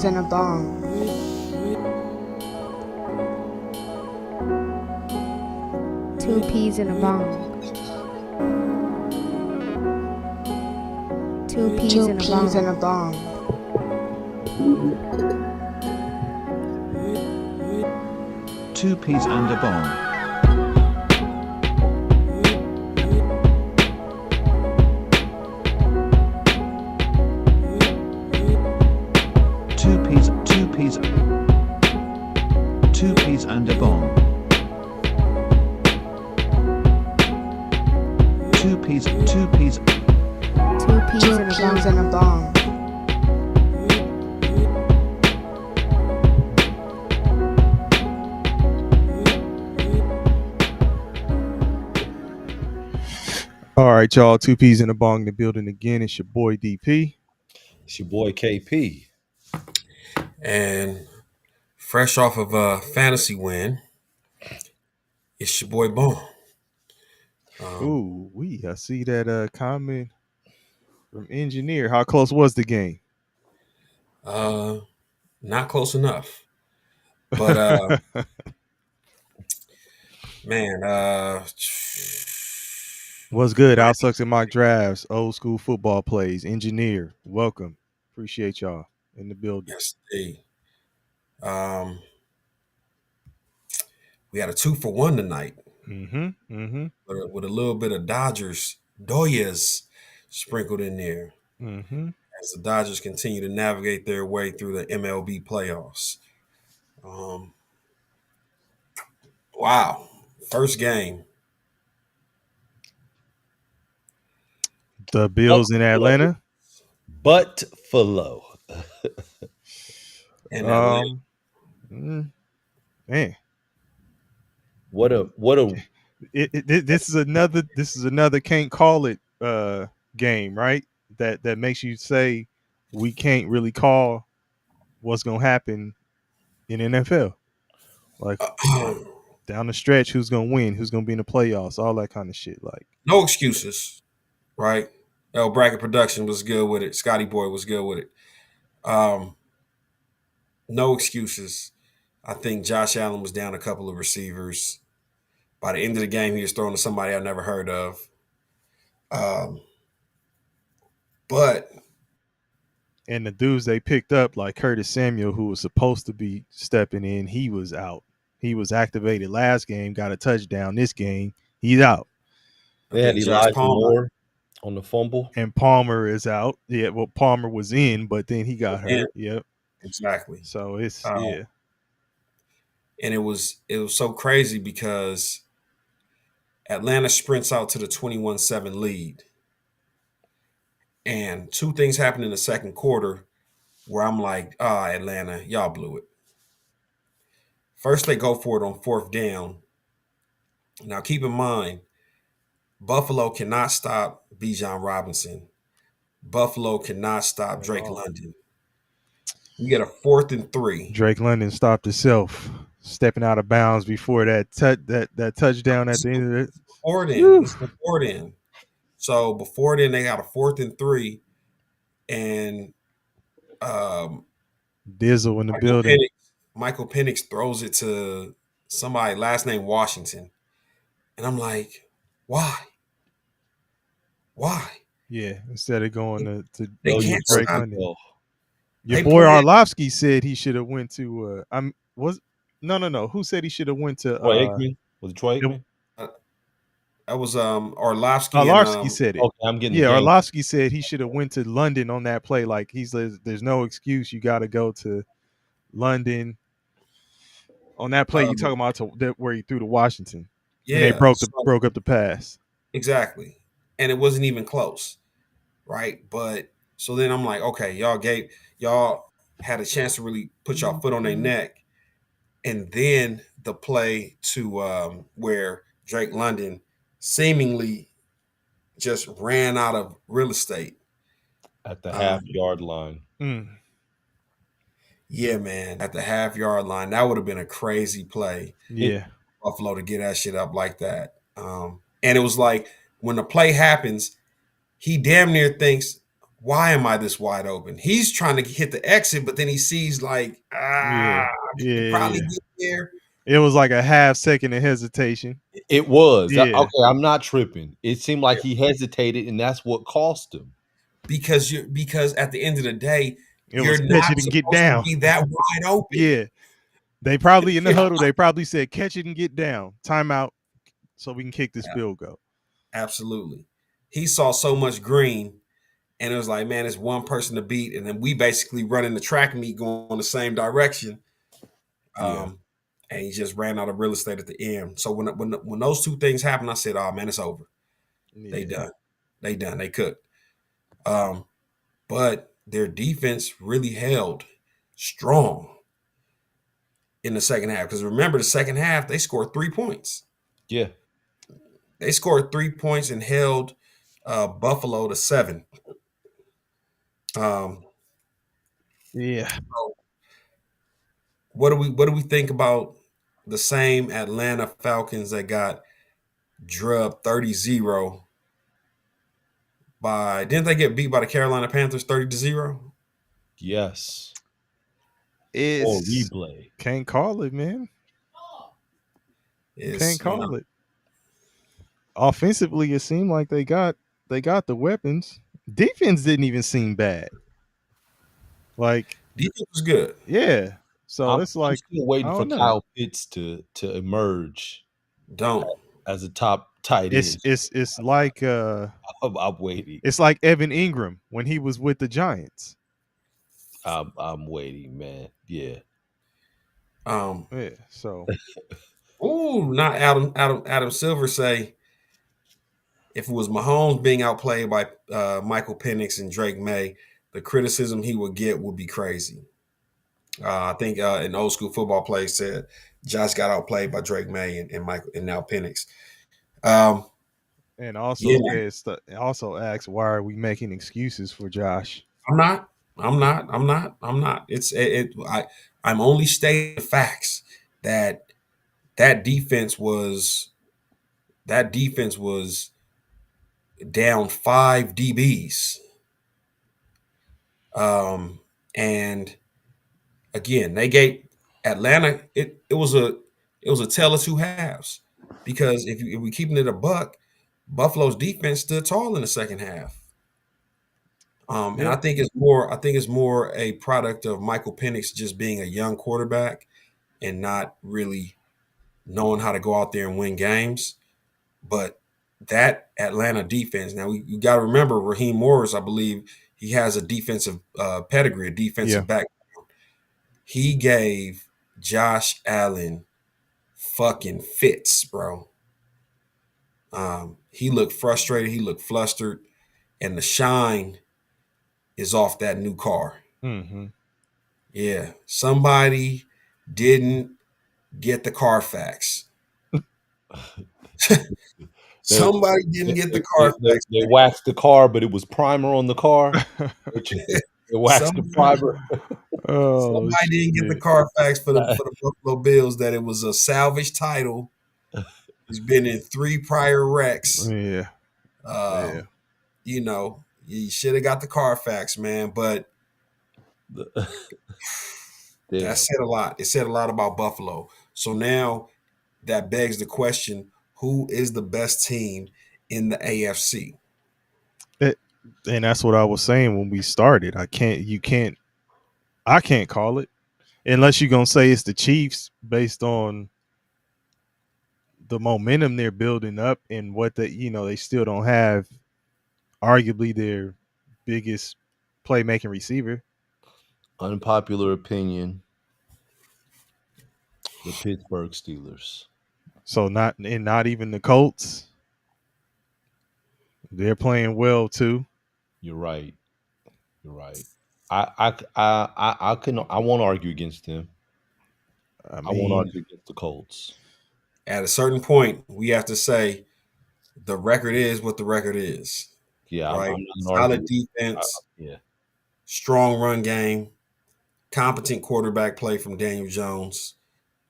peas in a bong. Two peas in a bong. Two peas in a bong. Two peas and a bong. Two peas and a bong. Two peas in a bong. All right, y'all. Two peas in a bong in the building again. It's your boy DP. It's your boy KP. And fresh off of a fantasy win, it's your boy Bone. I see that comment from Engineer. How close was the game? Not close enough. But man, what's good? Out sucks in mock drafts, old school football plays. Engineer, welcome. Appreciate y'all in the building. Yes, we had a 2-for-1 tonight. With a little bit of Doyas sprinkled in there. As the Dodgers continue to navigate their way through the MLB playoffs. Wow. First game. The Bills in Atlanta. Buffalo. Man. What a this is another can't call it game, right? That makes you say we can't really call what's gonna happen in NFL. Like down the stretch, who's gonna win, who's gonna be in the playoffs, all that kind of shit. Like no excuses, right? Bracket Production was good with it. Scotty Boy was good with it. No excuses. I think Josh Allen was down a couple of receivers. By the end of the game, he was throwing to somebody I've never heard of. And the dudes they picked up, like Curtis Samuel, who was supposed to be stepping in, he was out. He was activated last game, got a touchdown. This game, he's out. They had Elijah Moore on the fumble. And Palmer is out. Yeah, well, Palmer was in, but then he got hurt. Yep. Exactly. So it's yeah. And it was so crazy because Atlanta sprints out to the 21-7 lead. And two things happened in the second quarter where I'm like, Atlanta, y'all blew it. First, they go for it on fourth down. Now, keep in mind, Buffalo cannot stop Bijan Robinson. Buffalo cannot stop Drake London. You get a 4th and 3. Drake London stopped himself, stepping out of bounds before that touchdown at the end of it. Before then. So before then, they got a 4th and 3, and Dizzle in the building. Michael Penix throws it to somebody last name Washington, and I'm like, why? Yeah, instead of going to they can't Drake London. Your boy Arlovsky said he should have went to. No. Who said he should have went to? Troy Aikman? Was it Troy Aikman? That was Arlovsky. Arlovsky said it. Okay, I'm getting. Yeah, Arlovsky said he should have went to London on that play. Like he says, there's no excuse. You got to go to London on that play. You talking about where he threw to Washington? Yeah, and they broke up the pass. Exactly, and it wasn't even close, right? But so then I'm like, okay, y'all had a chance to really put y'all foot on their neck, and then the play to where Drake London seemingly just ran out of real estate at the half-yard line. Yeah, man, at the half-yard line, that would have been a crazy play. Yeah, Buffalo to get that shit up like that. And it was like when the play happens, he damn near thinks, why am I this wide open? He's trying to hit the exit, but then he sees like, Yeah. he could probably Yeah. get there. It was like a half second of hesitation. It was. Yeah. Okay, I'm not tripping. It seemed like he hesitated, and that's what cost him. Because at the end of the day, It was you're catch not it and get supposed to down. be that wide open. Yeah. They probably in the huddle, they probably said, catch it and get down. Timeout so we can kick this field goal. Absolutely. He saw so much green, and it was like, man, it's one person to beat. And then we basically running the track meet going the same direction. And he just ran out of real estate at the end. So when those two things happened, I said, oh, man, it's over. Yeah. They done. They cooked. But their defense really held strong in the second half. Because remember, the second half, they scored 3 points. Yeah. They scored 3 points and held Buffalo to 7. Yeah. So what do we think about the same Atlanta Falcons that got drubbed 30-0 by, didn't they get beat by the Carolina Panthers 30-0? Yes. It's Or replay. Can't call it, man. Can't call it. Offensively, it seemed like they got the weapons. Defense didn't even seem bad. Like, defense was good. Yeah. So it's like, I'm still waiting for know. Kyle Pitts to emerge. As a top tight end. It's like I'm waiting. It's like Evan Ingram when he was with the Giants. I'm waiting, man. Yeah. Yeah. So. Not Adam Silver say, if it was Mahomes being outplayed by Michael Penix and Drake May, the criticism he would get would be crazy. I think an old school football player said Josh got outplayed by Drake May and Michael and now Penix. And also also asks, why are we making excuses for Josh? I'm not. I'm only stating the facts that defense was down 5 DBs. And again, they gave Atlanta, it was a tale of two halves, because if we keeping it a buck, Buffalo's defense stood tall in the second half. And I think it's more a product of Michael Penix just being a young quarterback and not really knowing how to go out there and win games. But that Atlanta defense, now you got to remember Raheem Morris, I believe he has a defensive pedigree, a defensive background. He gave Josh Allen fucking fits, bro. He looked frustrated. He looked flustered. And the shine is off that new car. Mm-hmm. Yeah. Somebody didn't get the Carfax. Somebody didn't get the Carfax. They waxed the car, but it was primer on the car. They waxed the primer. Somebody didn't get the Carfax for the Buffalo Bills, that it was a salvage title. He's been in 3 prior wrecks. Yeah. You know, you should have got the Carfax, man. But that said a lot. It said a lot about Buffalo. So now that begs the question, who is the best team in the AFC? And that's what I was saying when we started. I can't call it unless you're going to say it's the Chiefs based on the momentum they're building up and what they still don't have arguably their biggest playmaking receiver. Unpopular opinion. The Pittsburgh Steelers. So not even the Colts. They're playing well too. You're right. I won't argue against them. I won't argue against the Colts. At a certain point, we have to say the record is what the record is. Yeah, right. I'm Solid defense. Strong run game. Competent quarterback play from Daniel Jones,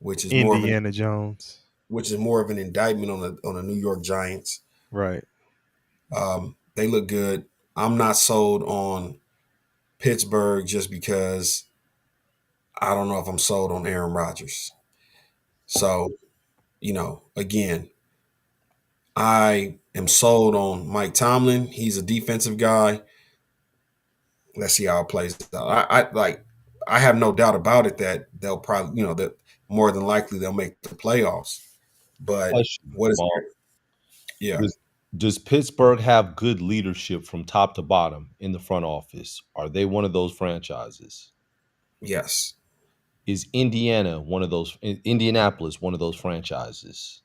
which is Indiana Jones, which is more of an indictment on the New York Giants. Right. They look good. I'm not sold on Pittsburgh just because I don't know if I'm sold on Aaron Rodgers. So, again, I am sold on Mike Tomlin. He's a defensive guy. Let's see how it plays out. I have no doubt about it that they'll probably, that more than likely they'll make the playoffs. But Question, what is Ball. yeah, Does Pittsburgh have good leadership from top to bottom in the front office? Are they one of those franchises? yes. Is Indianapolis one of those franchises?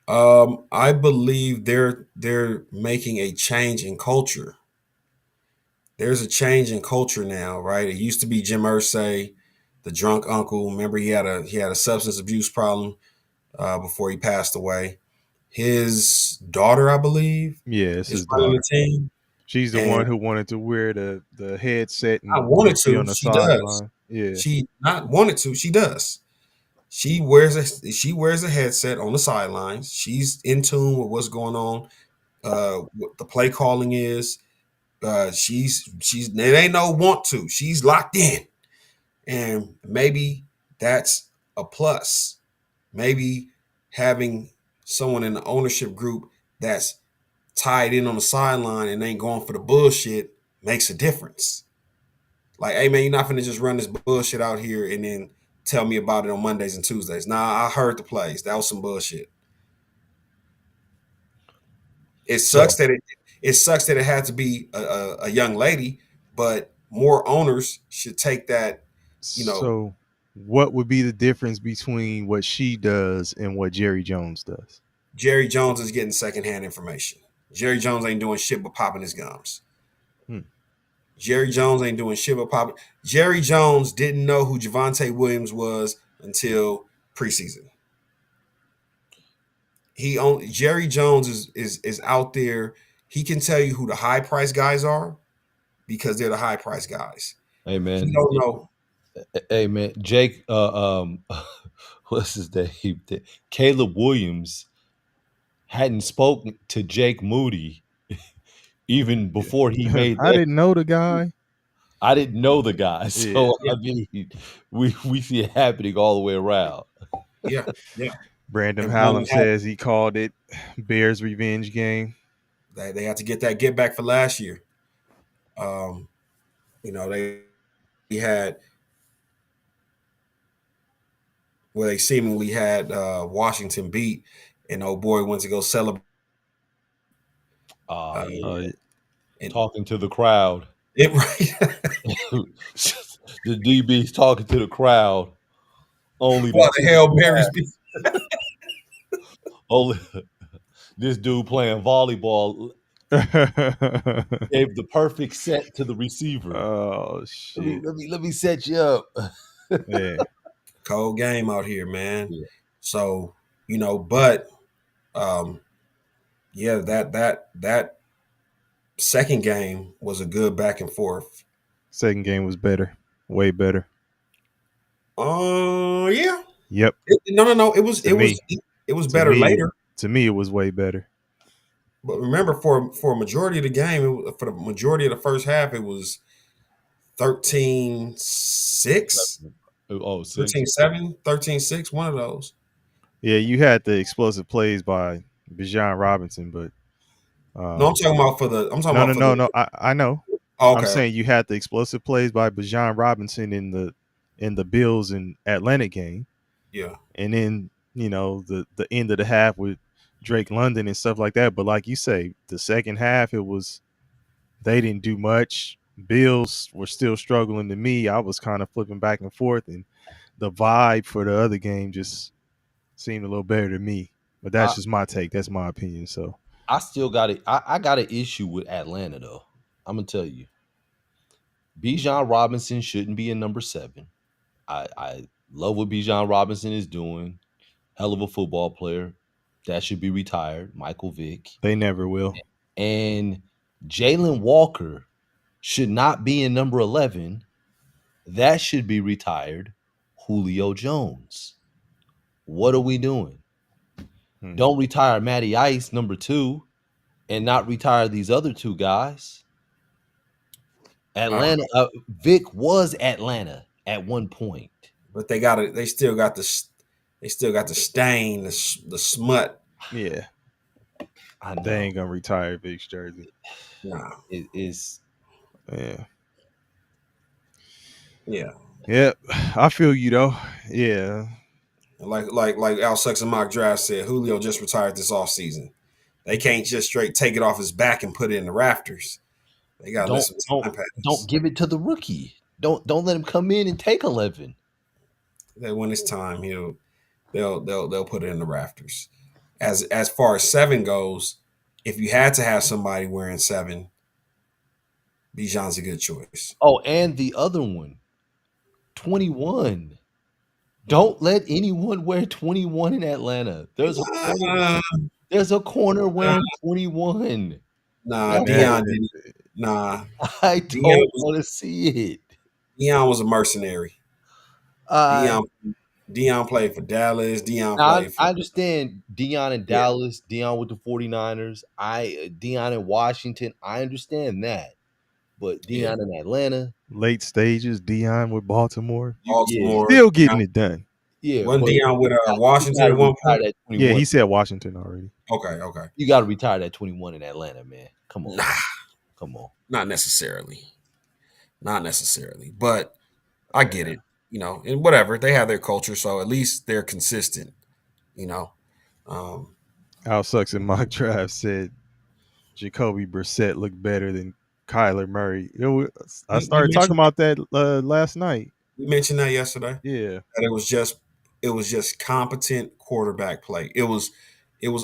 I believe they're making a change in culture. There's a change in culture now, right? It used to be Jim Irsay, the drunk uncle. Remember, he had a substance abuse problem before he passed away. His daughter, I believe, Yeah, it's is his running the daughter. team, She's the one and who wanted to wear the headset I and wanted just be to. on the She does. sideline. Yeah. She not wanted to. She does. She wears a headset on the sidelines. She's in tune with what's going on. What the play calling is. She's it ain't no want to. She's locked in, and maybe that's a plus. Maybe having someone in the ownership group that's tied in on the sideline and ain't going for the bullshit makes a difference. Like, hey man, you're not finna just run this bullshit out here and then tell me about it on Mondays and Tuesdays. Nah, I heard the plays. That was some bullshit. It So, sucks that it had to be a young lady, but more owners should take that. So, what would be the difference between what she does and what Jerry Jones does? Jerry Jones is getting secondhand information. Jerry Jones ain't doing shit but popping his gums. Hmm. Jerry Jones ain't doing shit but popping. Jerry Jones didn't know who Javonte Williams was until preseason. Jerry Jones is out there. He can tell you who the high price guys are because they're the high price guys. hey He man, don't know. hey man, Jake, what's his name? Caleb Williams hadn't spoken to Jake Moody even before he made I that. didn't know the guy. I didn't know the guy, Yeah. so I mean, we see it happening all the way around. Yeah, yeah. Brandon And Hallam says he called it Bears revenge game. they had to get that get back for last year. Um, they had they seemingly had Washington beat, and old boy went to go celebrate. Oh, yeah. And Talking to the crowd. it right. The DB's talking to the crowd. Only the While the chicken Hail Marys be only this dude playing volleyball gave the perfect set to the receiver. Oh Let me shit. let me let me set you up. Yeah. cold game out here, man. Yeah. So, but um, yeah, that second game was a good back and forth. Second game was better. Way better. Yeah. Yep. No. It was To it was me. it was To better me. later. To me, it was way better. But remember, for a majority of the game, for the majority of the first half, it was 13-6, Oh, 6. 13-7, 13-6, one of those. Yeah, you had the explosive plays by Bijan Robinson, but No, I'm talking about for the. no. I know. Oh, I'm okay. saying you had the explosive plays by Bijan Robinson in the Bills and Atlanta game, Yeah. and then the end of the half with Drake London and stuff like that. But like you say, the second half they didn't do much. Bills were still struggling to me. I was kind of flipping back and forth, and the vibe for the other game just seemed a little better to me. But I, that's just my take. That's my opinion. So I still got it. I got an issue with Atlanta though. I'm gonna tell you. Bijan Robinson shouldn't be in number 7. I love what Bijan Robinson is doing. Hell of a football player. That should be retired. Michael Vick. they never will. And Jalen Walker should not be in number 11. That should be retired. Julio Jones. What are we doing? Hmm. Don't retire Matty Ice, number 2. and not retire these other two guys. Atlanta, Vic was Atlanta at one point. But they still got the stain, the smut. Yeah, I they know. ain't gonna retire Vic's jersey. Nah. It is. Yeah. Yeah. Yep. I feel you though. Yeah. Like Al Sex and Mock Draft said, Julio just retired this offseason. They can't just straight take it off his back and put it in the rafters. They gotta let Don't some don't time pass. don't give it to the rookie. Don't let him come in and take 11. That when it's time, they'll put it in the rafters. As far as 7 goes, if you had to have somebody wearing 7, Bijan's a good choice. Oh, and the other one, 21. Don't let anyone wear 21 in Atlanta. There's a corner wearing 21. Nah, And that, Dion didn't. Nah, I don't want to see it. Dion was a mercenary. Uh, Dion played for Dallas. Dion I played for understand Dion in Dallas, Dion with the 49ers, Dion in Washington. I understand that. But Dion in Atlanta, late stages, Dion with Baltimore. yeah, Baltimore. Still getting it done. yeah. Wasn't But Dion with you Washington gotta at one retire point? that Yeah, 21. he said Washington already. Okay. You got to retire that 21 in Atlanta, man. Come on. Nah, Come on. not necessarily. Not necessarily. But I get it. And whatever. They have their culture, so at least they're consistent, you know. Al Sucks in Mock Draft said Jacoby Brissett looked better than Kyler Murray. I We started talking mentioned about that last night. we mentioned that yesterday. Yeah. That it was just competent quarterback play. It was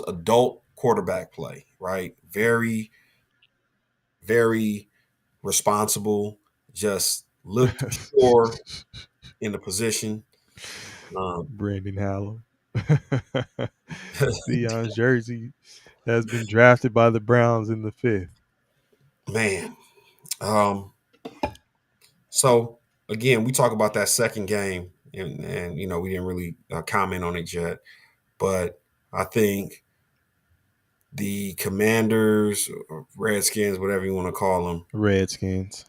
adult quarterback play, right? Very, very responsible. Just looked sure in the position. Um, Brandon Hallam. Dion's jersey has been drafted by the Browns in the 5th. man. So again, we talk about that second game, and we didn't really comment on it yet, but I think the Commanders, or Redskins, whatever you want to call them, Redskins.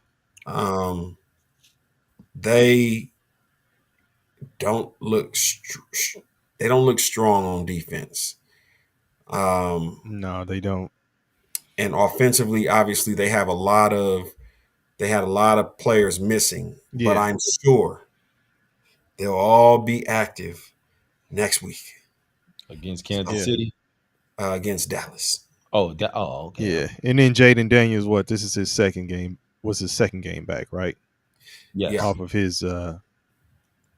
they don't look they don't look strong on defense. No, they don't. And offensively, obviously, they had a lot of players missing, but Yeah. I'm sure they'll all be active next week Against Kansas Yeah. City. against Dallas. Okay. Yeah. And then Jaden Daniels, this is his second game. Was his second game back, right? Yes. Yeah. Off of his Yeah.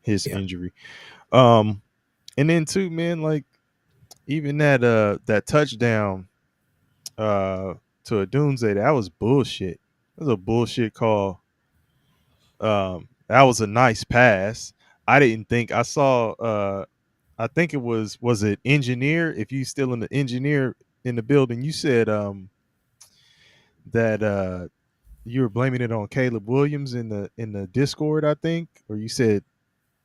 injury. And then too, man, like even that touchdown to a Doomsday, that was bullshit. That was a bullshit call. That was a nice pass. I didn't think I saw I think it was it engineer. If you still in the engineer in the building, you said that you were blaming it on Caleb Williams in the Discord, I think, or you said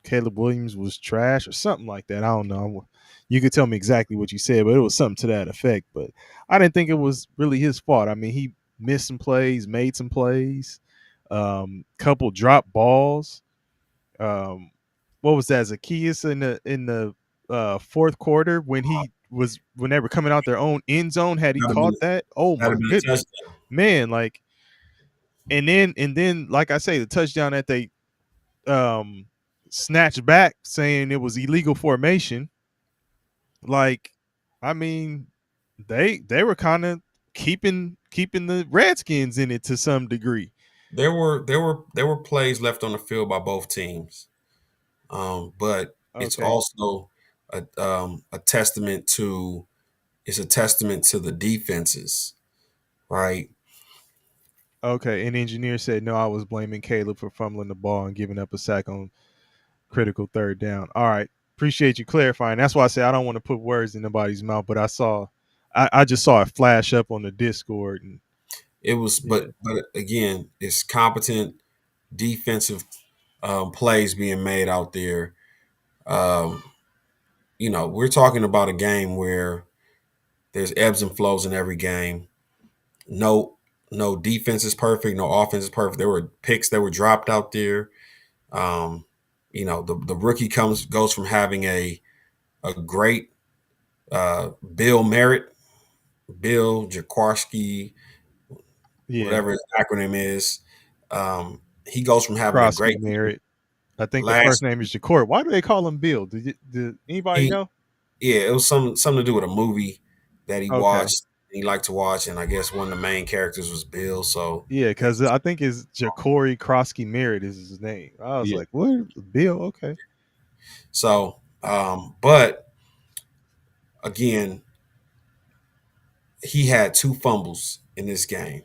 Caleb Williams was trash or something like that. I don't know. You could tell me exactly what you said, but it was something to that effect. But I didn't think it was really his fault. I mean, he missed some plays, made some plays, couple drop balls. What was that? Zacchaeus in the fourth quarter when they were coming out their own end zone. Had he That'd have caught been, that? Oh that'd my have been a goodness, touchdown. man! Like, and then, like I say, the touchdown that they snatched back, saying it was illegal formation. Like, I mean, they were kind of keeping the Redskins in it to some degree. There were plays left on the field by both teams, but it's Okay. also a testament to the defenses, right? Okay, an engineer said no. I was blaming Caleb for fumbling the ball and giving up a sack on critical third down. All right, appreciate you clarifying. That's why I say I don't want to put words in nobody's mouth, but I just saw it flash up on the Discord, and It was, yeah, but again, it's competent defensive plays being made out there. Um, we're talking about a game where there's ebbs and flows in every game. No, no defense is perfect. No offense is perfect. There were picks that were dropped out there. Um, the rookie goes from having a great Bill Merritt, Bill Jaworski, Yeah, whatever his acronym is. He goes from having a Krosky great year Merritt. I think the first last name is Jacory. Why do they call him Bill? Did anybody he know? yeah, it was something to do with a movie that he Okay. watched. He liked to watch, and I guess one of the main characters was Bill. So Yeah, because I think it's Jacory Krosky Merritt is his name. I was Yeah. like, what? Bill? Okay. but again, he had 2 fumbles in this game,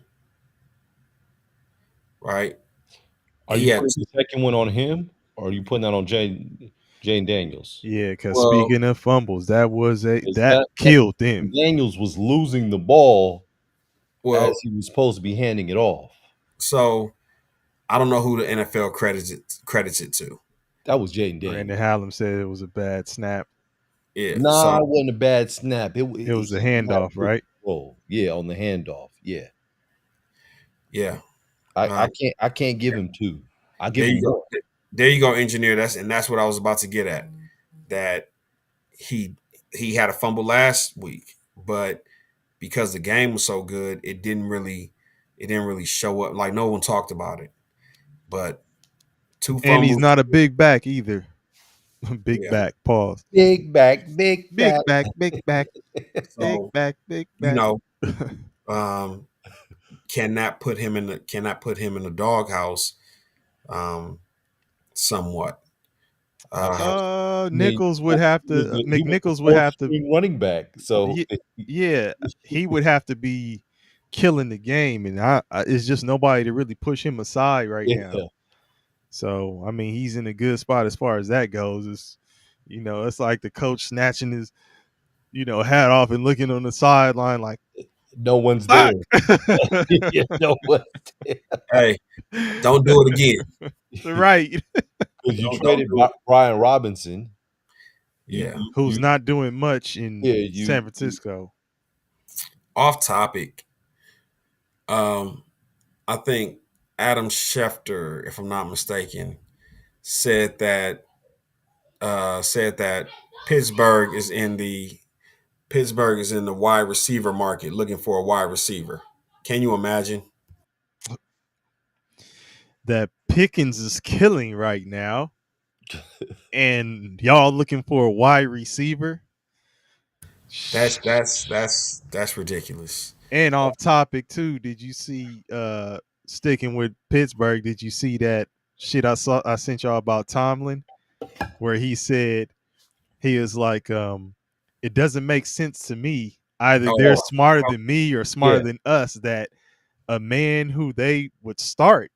right? Are He you had putting two. the second one on him, or are you putting that on Jane Daniels? Yeah, because Well, speaking of fumbles, Is that killed them. Daniels was losing the ball as well, he was supposed to be handing it off. so I don't know who the NFL credits it to. That was Jaden Brandon Daniels. Hallam said it was a bad snap. Yeah, Nah, so it wasn't a bad snap. It was a He had a handoff, good right? control. Yeah, on the handoff. Yeah, yeah, I can't give him two. I give there him you one. go. There you go, engineer. That's what I was about to get at. That he he had a fumble last week, but because the game was so good, it didn't really show up. Like no one talked about it. But two And he's fumbles, not a big back either. Big yeah. back, pause. Big back, big back. Big back, big back, big So back, big you back. know, um, cannot put him in the doghouse, um, somewhat. Uh, I mean, Nichols would have to he was the McNichols would fourth have to string running back. So yeah, yeah, he would have to be killing the game, and it's just nobody to really push him aside right now. yeah, So I mean, he's in a good spot as far as that goes. It's like the coach snatching his hat off and looking on the sideline like no one's there. fuck. Yeah, no one's there hey, don't do it again. Right. because you Don't traded do it. Brian Robinson. Yeah. Who's not doing much in Yeah, San Francisco. Off topic. Um, I think Adam Schefter, if I'm not mistaken, said that said that Pittsburgh is in the Pittsburgh is in the wide receiver market looking for a wide receiver. Can you imagine? That Pickens is killing right now, and y'all looking for a wide receiver. That's ridiculous. And off topic too, did you see sticking with Pittsburgh, did you see that shit I sent y'all about Tomlin where he said he is like it doesn't make sense to me. Either they're Oh, smarter than me or smarter Yeah, than us that a man who they would start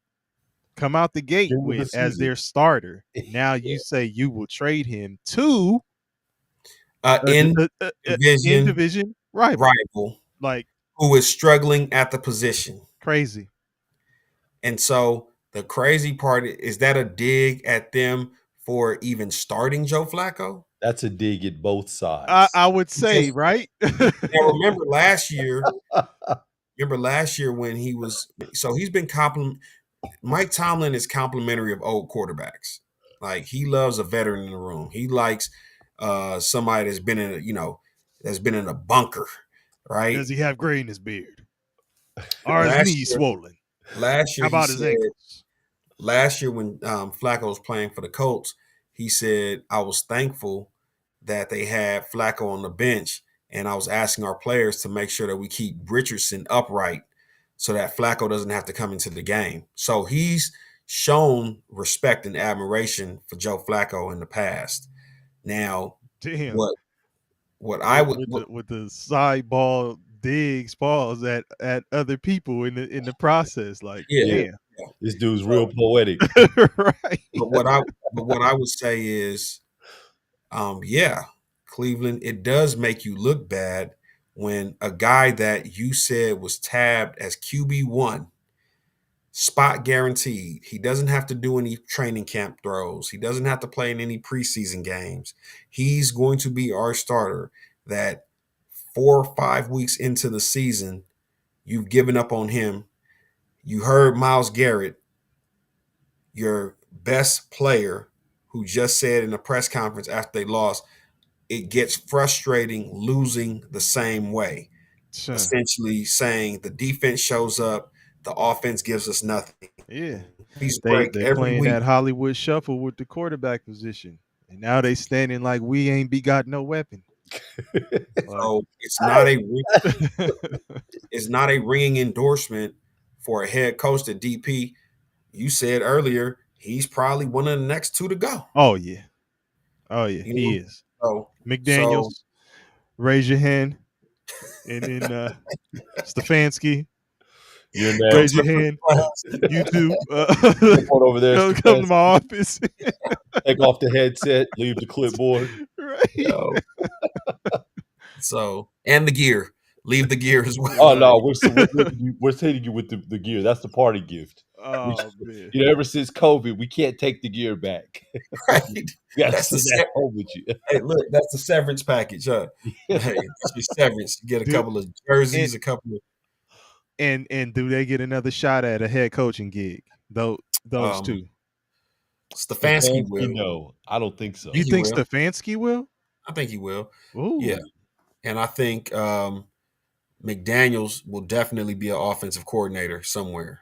come out the gate end of the with as season. their starter. Now Yeah, you say you will trade him to in in division division rival. rival Like who is struggling at the position. crazy. And so the crazy part is that a dig at them for even starting Joe Flacco? that's a dig at both I, sides. I would say, Because right? now remember last year when he's been compliment Mike Tomlin is complimentary of old quarterbacks. Like he loves a veteran in the room. He likes somebody that's been in a bunker, right? Does he have gray in his beard? Are his Last knees year, swollen? last How year he about his said ankles? last year when Flacco was playing for the Colts, he said, I was thankful that they had Flacco on the bench, and I was asking our players to make sure that we keep Richardson upright so that Flacco doesn't have to come into the game. So he's shown respect and admiration for Joe Flacco in the past. Now, Damn. what what I would With the side ball digs balls at other people in the process. Like, yeah, Yeah, damn. yeah. this dude's real So, poetic. Right. but what I would say is yeah, Cleveland, it does make you look bad when a guy that you said was tabbed as QB1, spot guaranteed. He doesn't have to do any training camp throws. He doesn't have to play in any preseason games. He's going to be our starter. That 4 or 5 weeks into the season, You've given up on him. You heard Myles Garrett, your best player, who just said in a press conference after they lost, it gets frustrating losing the same way. Sure. Essentially saying the defense shows up, the offense gives us nothing. Yeah. Please They break they every playing week. that Hollywood shuffle with the quarterback position. And now they standing like we ain't got no weapon. Like, So it's not a ringing endorsement for a head coach to DP. You said earlier he's probably one of the next two to go. oh yeah. Oh yeah, You he know? is. So McDaniels, raise your hand. And then Stefanski, You're come raise next. to your hand. You too. Come over there, Come to my office. take off the headset, leave the clipboard. Right. So and the gear, leave the gear as well. Oh no, we're hitting you with the gear. That's the party gift. Oh man. Ever since COVID, we can't take the gear back. Right? We got to That's the sit at home with you. Hey, look, that's the severance package, huh? Hey, that's your severance. You get a Dude, couple of jerseys, a couple of And do they get another shot at a head coaching gig? Those two. Stefanski will. No, I don't think so. You he think will. Stefanski will? I think he will. Ooh. Yeah. And I think McDaniels will definitely be an offensive coordinator somewhere.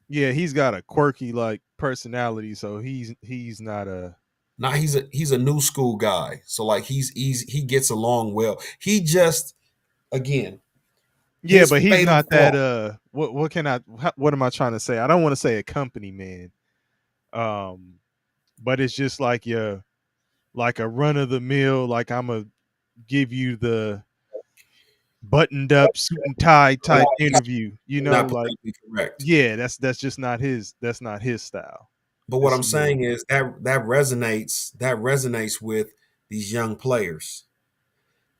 Yeah, he's got a quirky like personality, so he's not a Now he's a new school guy. So like he's easy, he gets along well. He just again, yeah, his but he's fatal not flaw- that what am I trying to say? I don't want to say a company man. But it's just like a run of the mill, like I'm gonna give you the buttoned up suit and tie type interview, not like politically correct. yeah, that's just not his style. But what It's I'm saying is that resonates with these young players.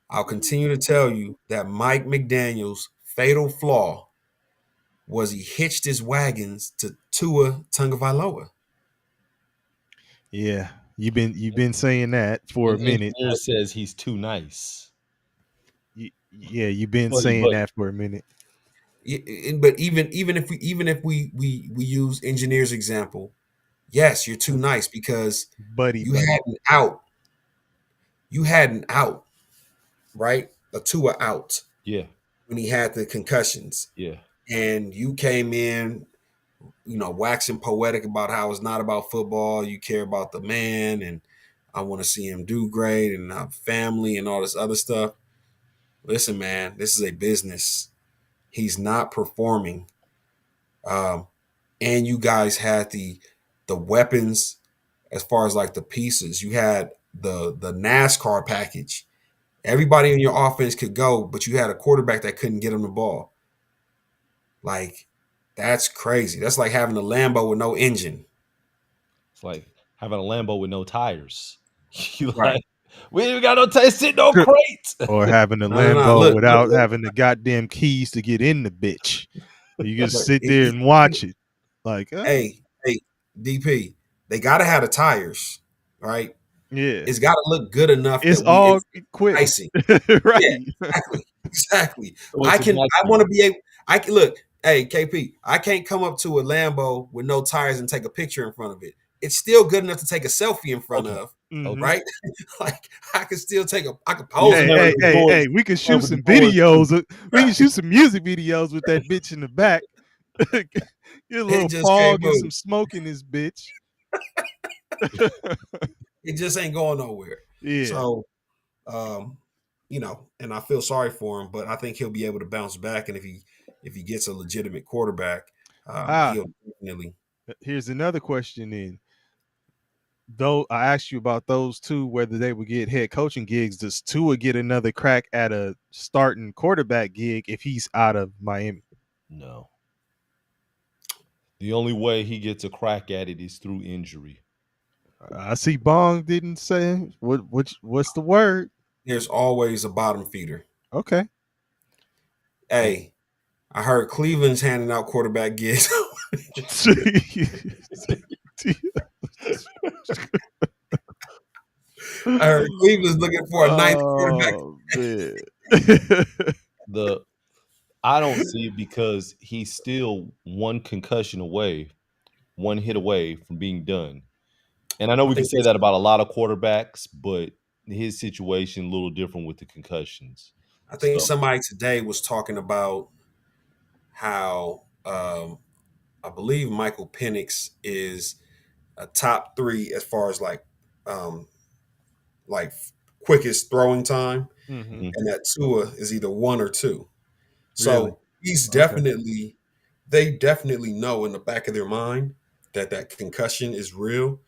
I'll continue to tell you that Mike McDaniel's fatal flaw was he hitched his wagons to Tua Tagovailoa. yeah, you've been saying that for a minute. Engineer says he's too nice. Yeah, you've been But- saying but- that for a minute. But even if we use engineer's example, yes, you're too nice because Buddy, you had an out. You had an out, right? A Tua out Yeah, when he had the concussions. yeah. And you came in, waxing poetic about how it's not about football. You care about the man, and I want to see him do great, and have family, and all this other stuff. Listen, man, this is a business. He's not performing, and you guys had the weapons as far as like the pieces. You had the NASCAR package. Everybody in your offense could go, but you had a quarterback that couldn't get him the ball. Like, that's crazy. That's like having a Lambo with no engine. It's like having a Lambo with no tires. You Right. like, we ain't even got no tires, sitting on crates. or having a No, Lambo look, without look. having the goddamn keys to get in the bitch. You just Look, sit there and watch it. Like, Hey, DP, they gotta have the tires, right? yeah, It's gotta look good enough. it's that all it's equipped, icing. right? Exactly. So I it's can. I immaculate. want to be able. I can look. Hey, KP, I can't come up to a Lambo with no tires and take a picture in front of it. It's still good enough to take a selfie in front Okay. of, Mhm. right? Like I can still I can pose. Hey, in front hey, of it. hey, we can shoot with some the boys, videos. We can shoot some music videos with that bitch in the back. Get a little just fog can't and move. some smoke in this bitch. It just ain't going nowhere. Yeah. So, and I feel sorry for him, but I think he'll be able to bounce back. And if he gets a legitimate quarterback, he'll definitely. Here's another question then. Though I asked you about those two, whether they would get head coaching gigs, does Tua get another crack at a starting quarterback gig if he's out of Miami? No. The only way he gets a crack at it is through injury. I see Bong didn't say what's the word? There's always a bottom feeder. Okay. Hey, I heard Cleveland's handing out quarterback gigs. I heard Cleveland's looking for a ninth quarterback. Oh, man. I don't see it because he's still one concussion away, one hit away from being done. And I know I we can think say that about a lot of quarterbacks, but his situation a little different with the concussions. I think So somebody today was talking about how I believe Michael Penix is a top 3 as far as um, like quickest throwing time, Mm-hmm. mhm. and that Tua is either 1 or 2. Really? So he's Okay. they definitely know in the back of their mind that that concussion is real,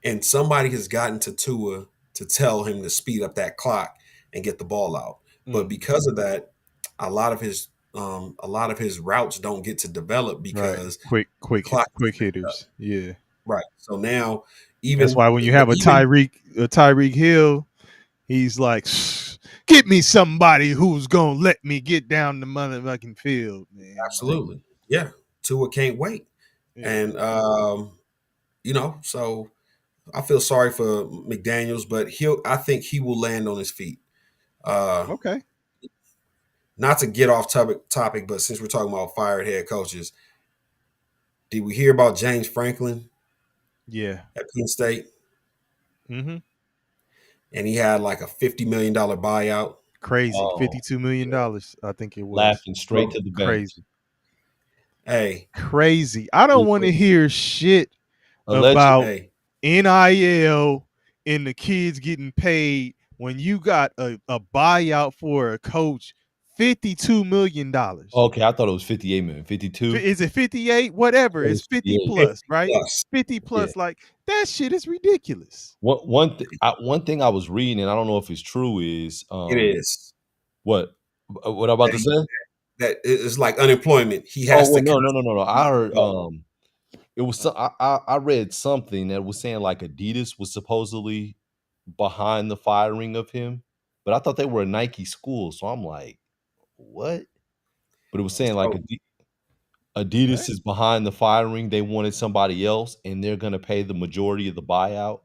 and somebody has gotten to Tua to tell him to speed up that clock and get the ball out. But Mm. because of that, a lot of his routes don't get to develop Right. because the Quick, clock is quick ticked up. hitters. Yeah. Right. So now, That's even why when you but have even a Tyreek Hill, he's like, get me somebody who's gonna let me get down the motherfucking field, man. Like, absolutely, yeah, Tua can't wait, yeah. and so I feel sorry for McDaniels, but I think he will land on his feet. Uh, Okay. Not to get off topic, but since we're talking about fired head coaches, did we hear about James Franklin Yeah. at Penn State? Mm-hmm. And he had like a $50 million buyout. Crazy. Oh, $52 million, I think it was. laughing straight Bro, to the bank. Crazy. hey, Crazy. I don't want to hear shit about Allegedly. hey, NIL and the kids getting paid when you got a buyout for a coach, $52 million. Okay, I thought it was 58 million. 52? Is it 58? Whatever. It It's was 50 58. plus, right? 50 plus. 50 Yeah. plus. Like, that shit is ridiculous. One thing I was reading, and I don't know if it's true, is It is. what what I'm about That to he say? that is like unemployment. He Oh has well, to no. I heard go. it was I read something that was saying like Adidas was supposedly behind the firing of him, but I thought they were a Nike school, so I'm like, what? But it was saying like So Adidas What? is behind the firing. They wanted somebody else, and they're going to pay the majority of the buyout.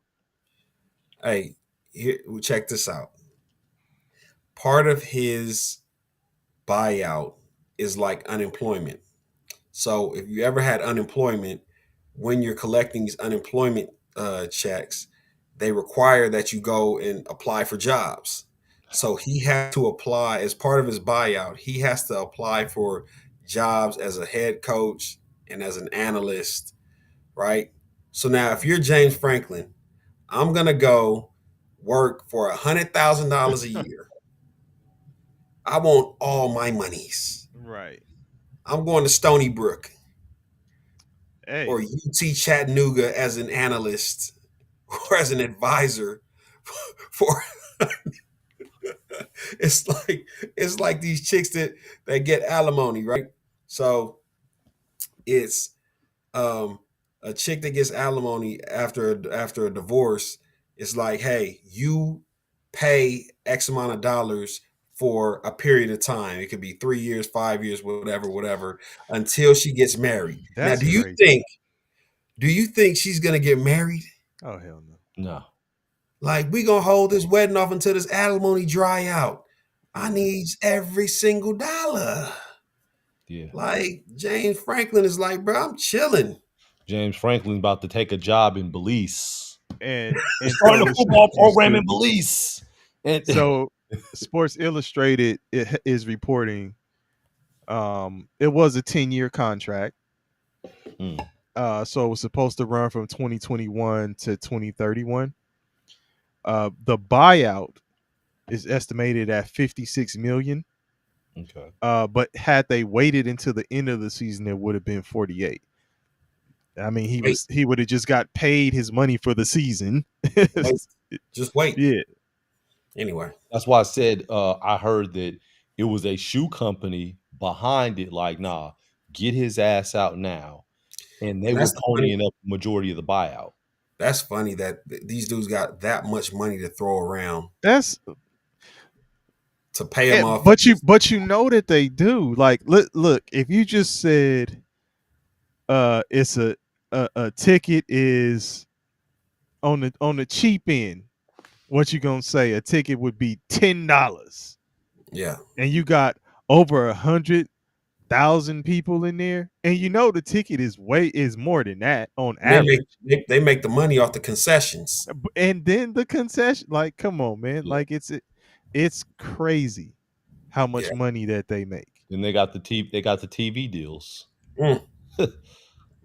hey, here, check this out. Part of his buyout is like unemployment. So if you ever had unemployment, when you're collecting these unemployment checks, they require that you go and apply for jobs. So he has to apply as part of his buyout. He has to apply for jobs as a head coach and as an analyst, right? So now, if you're James Franklin, I'm gonna go work for $100,000 a year. I want all my monies. Right. I'm going to Stony Brook or Hey. UT Chattanooga as an analyst or as an advisor for it's like these chicks that get alimony, right? So it's um a chick that gets alimony after a divorce. It's like, hey, you pay X amount of dollars for a period of time. It could be 3 years, 5 years, whatever, until she gets married. Now, That's crazy. do you think she's gonna get married? Oh, hell no. No, Like, we gonna hold this wedding off until this alimony dry out. I need every single dollar. yeah. Like, James Franklin is like, bro, I'm chilling. James Franklin's about to take a job in Belize, And starting so a it's football program in stupid. Belize. And So Sports Illustrated is reporting it was a 10-year contract. Mm, So it was supposed to run from 2021 to 2031. The buyout is estimated at 56 million. okay. But had they waited until the end of the season, it would have been 48. I mean, Wait, he would have just got paid his money for the season. wait, just wait. Yeah. Anyway, That's why I said I heard that it was a shoe company behind it. Like, nah, get his ass out now, and they and were ponying up the majority of the buyout. that's funny that these dudes got that much money to throw around That's to pay a but motherfucker. you know that they do. Like, look, if you just said it's a ticket is on the cheap end, what you gonna say? A ticket would be $10, Yeah, and you got over 100 1,000 people in there, and the ticket is more than that on And average. they make the money off the concessions. And then the concession, like, come on, man, Yeah. like it's crazy how Yeah. much money that they make. Then they got the TV deals. Mm.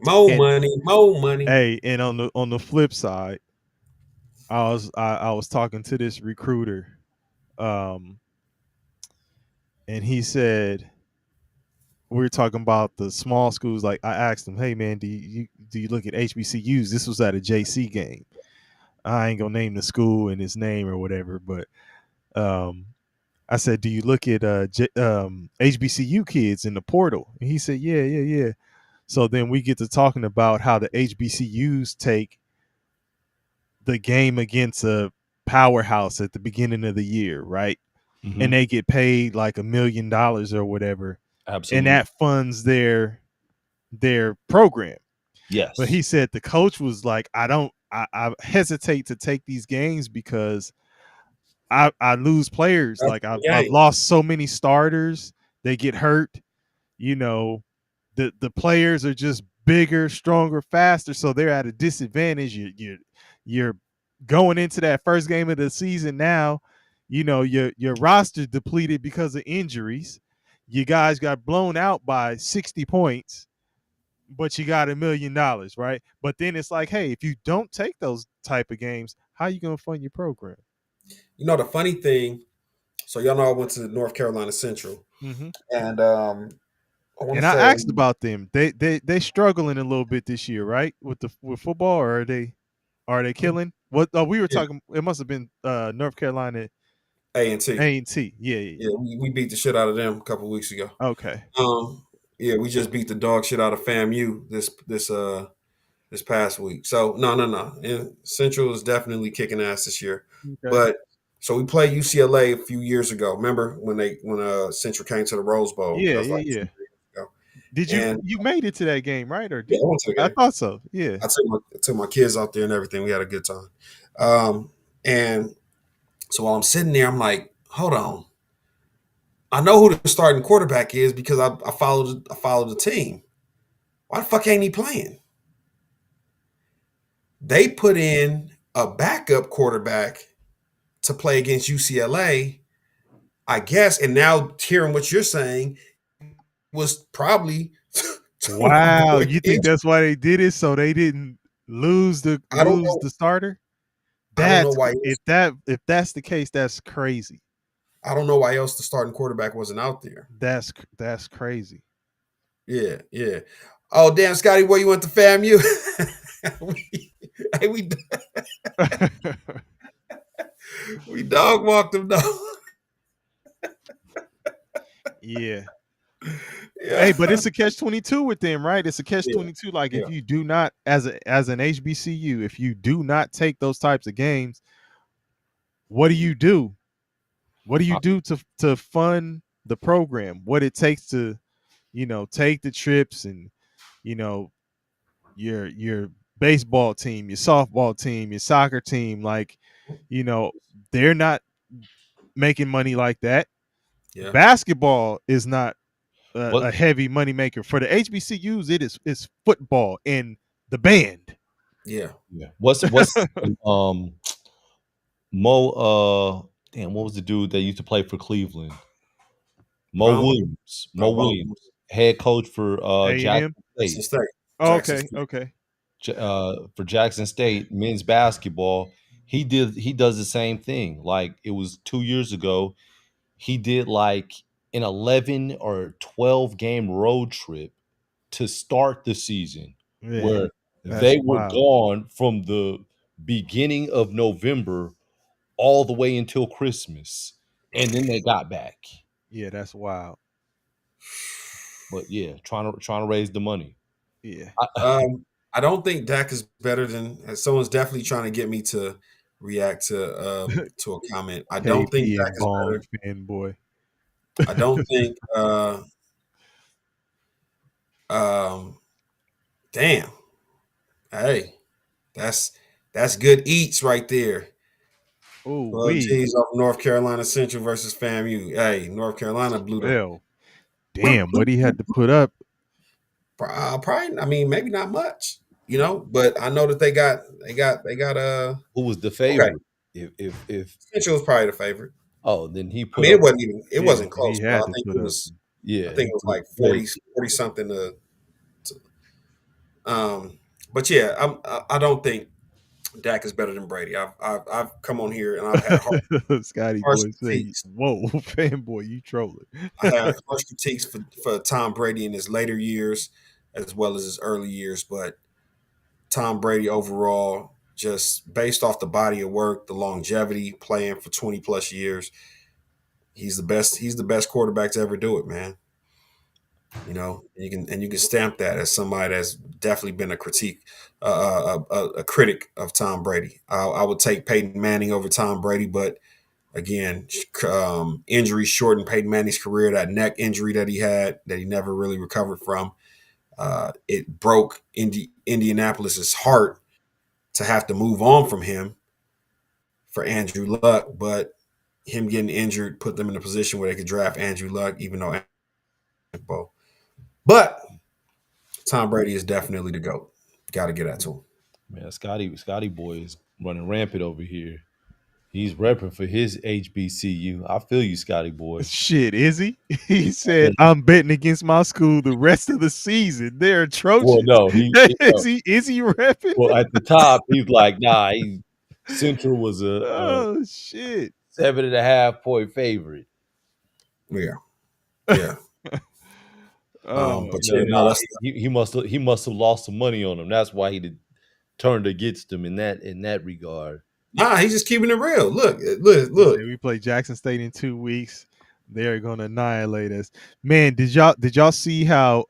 More And money, more money. hey, and on the flip side, I was talking to this recruiter, um, and he said we were talking about the small schools. Like I asked him, "Hey man, do you look at HBCUs?" This was at a JC game. I ain't gonna name the school and its name or whatever, but um, I said, "Do you look at HBCU kids in the portal?" And he said, "Yeah, yeah, yeah." So then we get to talking about how the HBCUs take the game against a powerhouse at the beginning of the year, right? And Mhm. they get paid like $1 million or whatever, and Absolutely. that funds their program. But Yes. he said the coach was like, I hesitate to take these games because I lose players. That's Like the I've game. lost so many starters, they get hurt. You know, the players are just bigger, stronger, faster, so they're at a disadvantage. You're going into that first game of the season now. Your roster depleted because of injuries. You guys got blown out by 60 points, but you got $1 million, right? But then it's like, hey, if you don't take those type of games, how you gonna fund your program? You know the funny thing. So y'all know I went to North Carolina Central, Mm-hmm. and I want And to I say, asked about them. They struggling a little bit this year, right? With football, or are they killing? What we were yeah, talking. It must have been North Carolina A&T. A&T. Yeah, yeah, Yeah, we beat the shit out of them a couple weeks ago. yeah. Okay. Yeah, we just beat the dog shit out of FAMU this past week. So no. And Central is definitely kicking ass this year. Okay. But so we played UCLA a few years ago. Remember when Central came to the Rose Bowl? That Yeah, was yeah, like yeah. 2 years ago. Did you And you made it to that game, right? Or yeah, did I went to the I game. thought so? Yeah. I took my kids out there and everything. We had a good time. And so while I'm sitting there, I'm like, hold on. I know who the starting quarterback is because I followed the team. Why the fuck ain't he playing? They put in a backup quarterback to play against UCLA, I guess. And now hearing what you're saying was probably to Wow. avoid You think injury. that's why they did it so they didn't lose the I don't lose know. the starter? I don't know That's why. if that's the case, that's crazy. I don't know why else the starting quarterback wasn't out there. That's crazy. Yeah, yeah. Oh damn, Scotty, where you went to FAMU? we, hey, we dog walked him though. Yeah. Yeah, Hey, but it's a catch 22 with them, right? It's a catch yeah, 22. Like yeah. if you do not, as an HBCU, if you do not take those types of games, what do you do? What do you Uh, do to fund the program? What it takes to, take the trips and, you know, your baseball team, your softball team, your soccer team, like, you know, they're not making money like that. Yeah, Basketball is not what? a heavy moneymaker for the HBCUs. It's football and the band. yeah. Yeah. What's Mo? Damn. What was the dude that used to play for Cleveland? Mo Brown, Williams. Mo Brown, Williams, head coach for A&M. Jackson Jackson State. State, Oh, Jackson okay, State. okay. For Jackson State men's basketball, he does the same thing. Like it was 2 years ago. He did like an 11 or 12 game road trip to start the season Yeah, where that's they were wild. gone from the beginning of November all the way until Christmas, and then they got back. Yeah, that's wild. But yeah, trying to raise the money. Yeah. I don't think Dak is better than. Someone's definitely trying to get me to react to a comment. I don't think KP Dak and is Bong better. fanboy. I don't think. Um, damn. Hey, that's that's good eats right there. Oh, 12 G's off North Carolina Central versus FAMU. Hey, North Carolina blew the 12. Damn, what he had to put up. Probably, I mean, maybe not much, but I know that they got Who was the okay. favorite? If Central was probably the favorite. then he I put mean, up. it Yeah, wasn't he close, bro. had to put up. Yeah, I think he it was put up like way. 40 something but yeah, I don't think Dak is better than Brady. I've come on here and I've had Scotty harsh boy say, critiques. "Whoa, fanboy, you trolling." I had harsh critiques for Tom Brady in his later years as well as his early years, but Tom Brady overall, just based off the body of work, the longevity, playing for 20 plus years, he's the best. He's the best quarterback to ever do it, man. You can stamp that as somebody that's definitely been a critique, a critic of Tom Brady. I would take Peyton Manning over Tom Brady, but again, injury shortened Peyton Manning's career. That neck injury that he had, that he never really recovered from, it broke Indianapolis's heart to have to move on from him for Andrew Luck, but him getting injured put them in a position where they could draft Andrew Luck, even though. But Tom Brady is definitely the GOAT. Got to get that to him. Man, Scotty boy is running rampant over here. He's repping for his HBCU. I feel you, Scotty boy. Shit, is he? He said, "I'm betting against my school the rest of the season. They're Well, atrocious." no, he Is he? Is he repping? well at the top. He's like, nah. Central was a Oh shit! 7.5 point favorite. Yeah, yeah. Oh But yeah, No, no, man, that's he must have lost some money on him. That's why he did, turned against him in that regard. he's just keeping it real. Look, he look. said we play Jackson State in 2 weeks. They're gonna annihilate us. Man, did y'all see how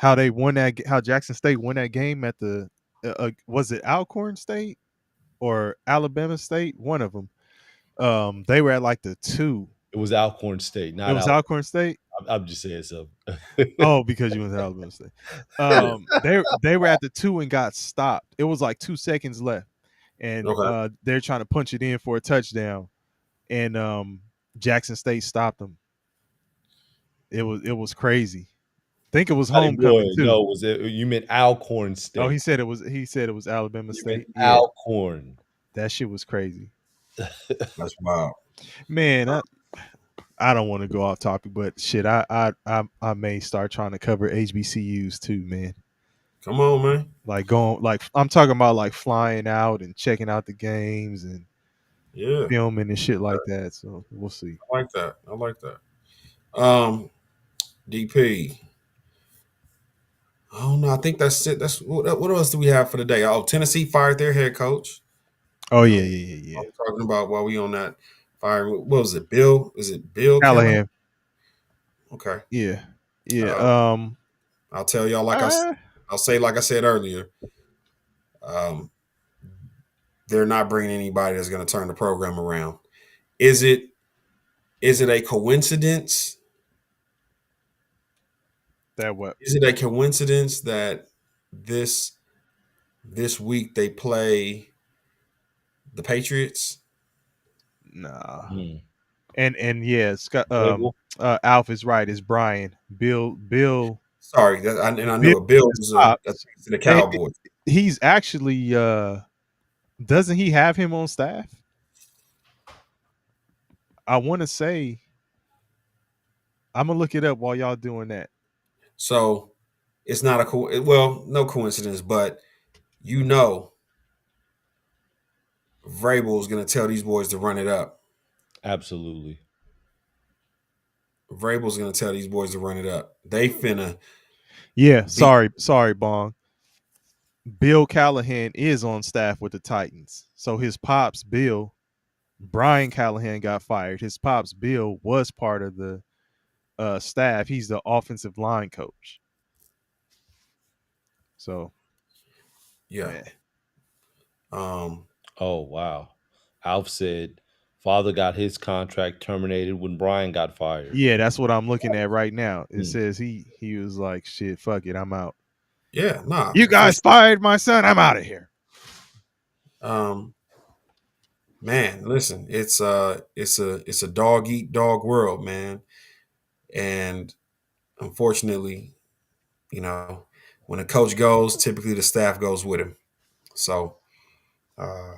they won how Jackson State won that game at the was it Alcorn State or Alabama State? One of them. They were at like the 2. It was Alcorn State, It not was Al. Alcorn State. I'm just saying so. Oh, because you went to Alabama State. They were at the 2 and got stopped. It was like 2 seconds left, and Okay. they're trying to punch it in for a touchdown, and Jackson State stopped them. It was crazy. I think it was Scotty boy, homecoming too. no, was it? You meant Alcorn Oh, State. he said it was Alabama You meant State. Yeah, Alcorn. that shit was crazy. That's wild. Man, I don't want to go off topic, but shit, I may start trying to cover HBCUs too, man. Come on, man. Like going, like I'm talking about like flying out and checking out the games and Yeah, filming and shit like that. So we'll see. I like that. I like that. DP. Oh no, I think that's it. That's what else do we have for the day? Oh, Tennessee fired their head coach. Oh yeah. I'm talking about while we on that fire. What was it? Bill? Is it Bill Callahan? Callahan. Okay. Yeah. I'll tell y'all I'll say like I said earlier. Um, they're not bringing anybody that's going to turn the program around. Is it a coincidence? That what? Is it a coincidence that this week they play the Patriots? Nah. Hmm. And yeah, Scott, Label? Alf is right. It's Brian. Bill. Sorry, and I Bill knew it. Bill was a Pops. to the Cowboys. He's actually doesn't he have him on staff? I want to say I'm gonna look it up while y'all doing that. So it's not no coincidence, but you know, Vrabel is going to tell these boys to run it up. Absolutely. Vrabel's going to tell these boys to run it up. They finna. Yeah, sorry, Bong. Bill Callahan is on staff with the Titans. So his pops, Bill, Brian Callahan got fired. His pops, Bill, was part of the staff. He's the offensive line coach. So, Yeah. man. Oh wow. Alf said father got his contract terminated when Brian got fired. Yeah, that's what I'm looking at right now. It says he was like, shit, fuck it, I'm out. Yeah, nah. You guys fired my son. I'm out of here. Man, listen, it's a dog eat dog world, man. And unfortunately, you know, when a coach goes, typically the staff goes with him. So uh,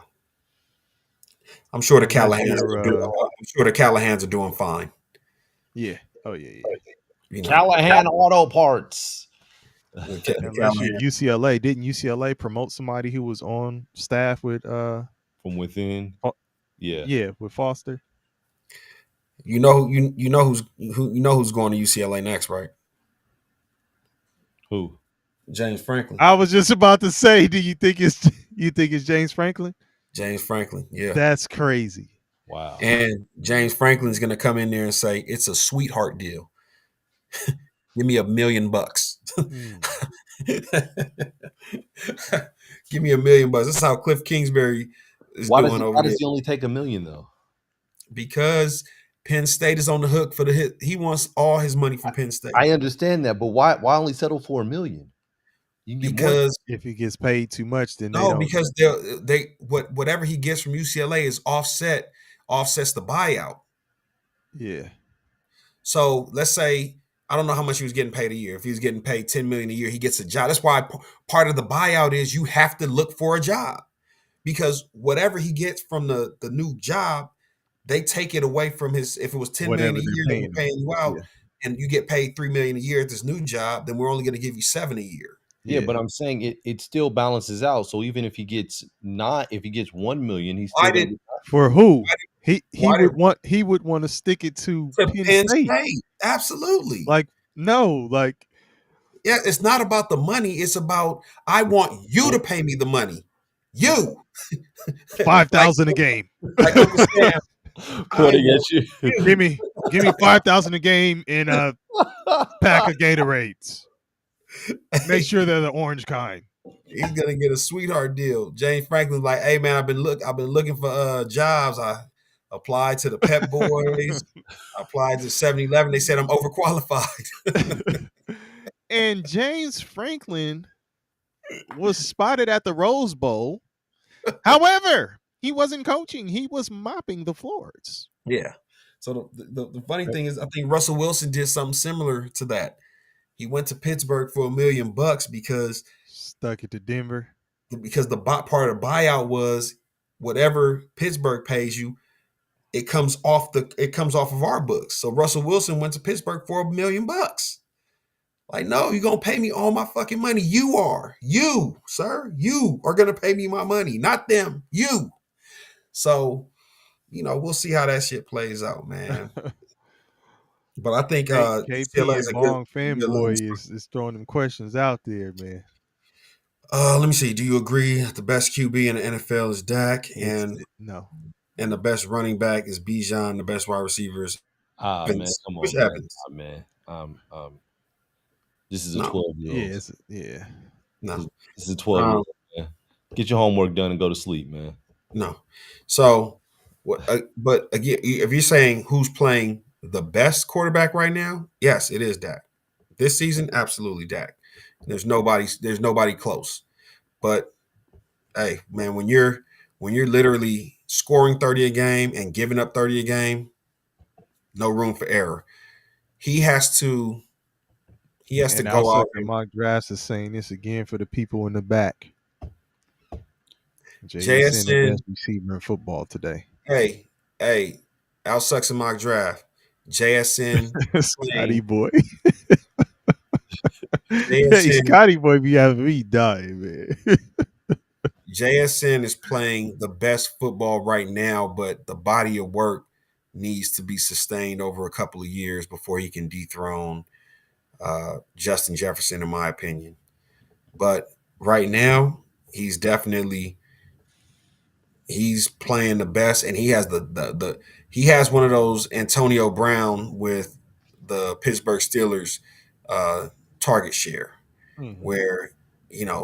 I'm sure the Unless Callahans are doing. you're I'm sure the Callahans are doing fine. yeah. Oh yeah. You know, Callahan Auto Parts. the Unless you're Callahan. UCLA. Didn't UCLA promote somebody who was on staff with From within. Yeah. yeah, with Foster? You know who's going to UCLA next, right? Who? James Franklin. I was just about to say, do you think it's James Franklin? James Franklin. Yeah. That's crazy. Wow. And James Franklin's going to come in there and say it's a sweetheart deal. Give me $1 million. Hmm. Give me $1 million. This is how Cliff Kingsbury is doing over Why there does he only take $1 million though? because Penn State is on the hook for the hit. He wants all his money from Penn State I understand that, but why only settle for $1 million? You can get more. because If he gets paid too much, then they no, don't. because whatever he gets from UCLA is offsets the buyout. Yeah. So let's say I don't know how much he was getting paid a year. If he was getting paid $10 million a year, he gets a job. That's why part of the buyout is you have to look for a job because whatever he gets from the new job, they take it away from his. If it was $10 million Whatever a they're year, they paying were him. paying you out, Yeah. and you get paid $3 million a year at this new job, then we're only going to give you $7 million a year. Yeah, but I'm saying it still balances out. So even if he gets $1 million, he's Why still gonna did For who? He why would did want to stick it to to Penn Penn State. State? Absolutely. Like no, like Yeah, it's not about the money. It's about I want you to pay me the money. You 5,000 a game. like Uncle Sam. I pointing want at you. you. give me 5,000 a game in a pack of Gatorades. Make sure they're the orange kind. He's gonna get a sweetheart deal. James Franklin's like, hey man, I've been looking for jobs. I applied to the Pep Boys. I applied to 7-Eleven. They said I'm overqualified. And James Franklin was spotted at the Rose Bowl. However, he wasn't coaching; he was mopping the floors. Yeah. So the funny thing is, I think Russell Wilson did something similar to that. He went to Pittsburgh for $1 million because Stuck it to Denver. part of the buyout was whatever Pittsburgh pays you, it comes off of our books. So Russell Wilson went to Pittsburgh for $1 million. Like, no, you're gonna pay me all my fucking money. You, sir, you are gonna pay me my money, not them. You. So, we'll see how that shit plays out, man. But I think KP UCLA is and a good Fanboy is throwing them questions out there, man. let me see. Do you agree that the best QB in the NFL is Dak, No. and the best running back is Bijan, the best wide receiver is Man, Evans? come Which on, man. Evans? Man. This is a No. 12-year-old. Yeah. No. This is a 12-year-old, man. Get your homework done and go to sleep, man. No. So, but again, if you're saying who's playing the best quarterback right now, yes, it is Dak. This season, absolutely Dak. There's nobody close. But hey, man, when you're literally scoring 30 a game and giving up 30 a game, no room for error. He has to And go out. Mock Drafts is saying this again for the people in the back. JSN, the JSN, best receiver in football today. hey, Al Sucks in mock draft. JSN Scotty boy. Hey, JSN Scotty boy be having me dying, man. JSN is playing the best football right now, but the body of work needs to be sustained over a couple of years before he can dethrone Justin Jefferson, in my opinion. But right now, he's playing the best, and he has he has one of those Antonio Brown with the Pittsburgh Steelers target share, where